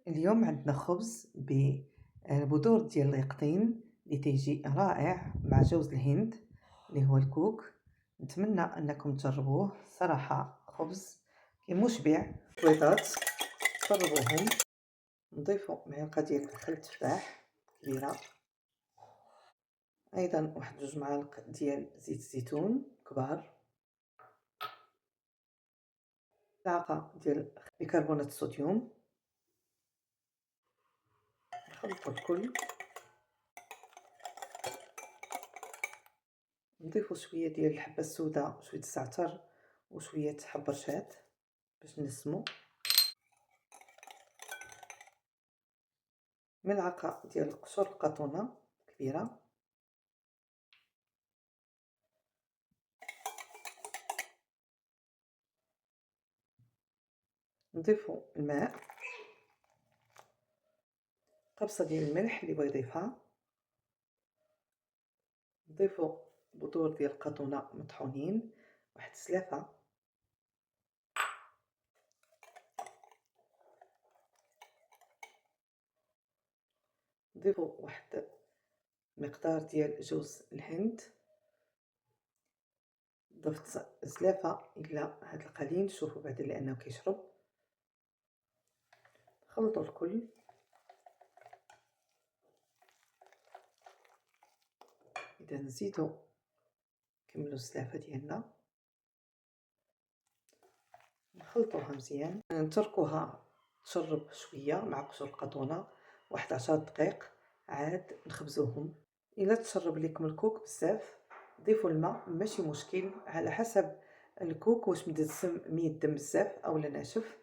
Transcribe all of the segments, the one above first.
اليوم عندنا خبز ببذور ديال اليقطين اللي تيجي رائع مع جوز الهند اللي هو الكوك. نتمنى انكم تجربوه، صراحه خبز مشبع. بيضات تقربوهم، نضيفوا معلقه ديال خل تفاح كبيره، ايضا واحد 2 معالق ديال زيت الزيتون كبار، ملعقه ديال بيكربونات الصوديوم. نخلطوا الكل، نضيفوا شويه ديال الحبه السوداء وشويه الزعتر وشويه حب رشاد باش نسمو، ملعقه ديال قشور القطونه كبيره، نضيفوا الماء، قبصه ديال الملح اللي بغى يضيفها، نضيفوا بذور ديال القطونه مطحونين واحد سلافه، نضيفوا واحد مقدار ديال جوز الهند، ضفت زلافه الى هذا القليل، شوفوا بعدا لانه كيشرب. خلطوا الكل، اذا نزيدوا نكملوا الزلافه ديالنا، نخلطوها مزيان، نتركوها تشرب شويه مع قشور القطونه واحد 10 دقائق، عاد نخبزوهم. الا تشرب لكم الكوك بزاف ضيفوا الماء، ماشي مشكل، على حسب الكوك واش مدسم ميدم بزاف او لا ناشف،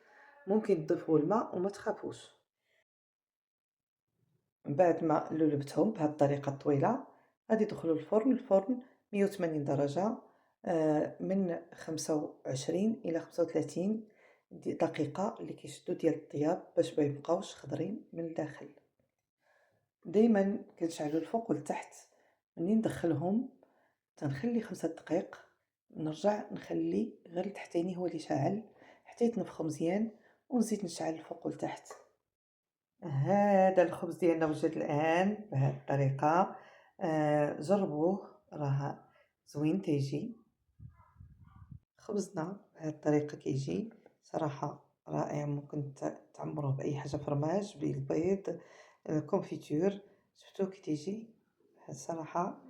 ممكن تضيفوا الماء وما تخافوش. من بعد ما لولبتهم بهذه الطريقه الطويله غادي يدخلوا الفرن 180 درجه، من 25 الى 35 دقيقه اللي كيشدوا ديال الطياب باش ما يبقاوش خضرين من الداخل. دائما كنشعلوا الفوق والتحت. منين ندخلهم تنخلي 5 دقائق، نرجع نخلي غير التحتاني هو اللي شاعل حتى يتنفخوا مزيان، ونزيد نشعل الفوق والتحت. هذا الخبز ديالنا وجد الان بهذه الطريقه، جربوه، راه زوين تيجي. خبزنا بهذه الطريقه كيجي صراحه رائع، ممكن تعمروه باي حاجه، فرماج بالبيض، كونفيتور، شفتوا كي تيجي. الصراحه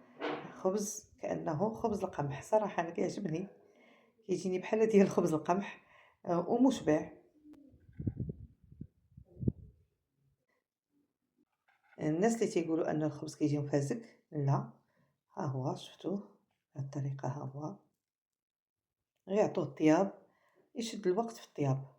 خبز كانه خبز القمح، صراحه انا كيعجبني، كيجيني بحال ديال خبز القمح، ومشبع. الناس اللي تيقولوا ان الخبز كيجي مفازك، لا، ها هو شفتوه بهذه الطريقه، ها هو غير يعطوه الطياب، يشد الوقت في الطياب.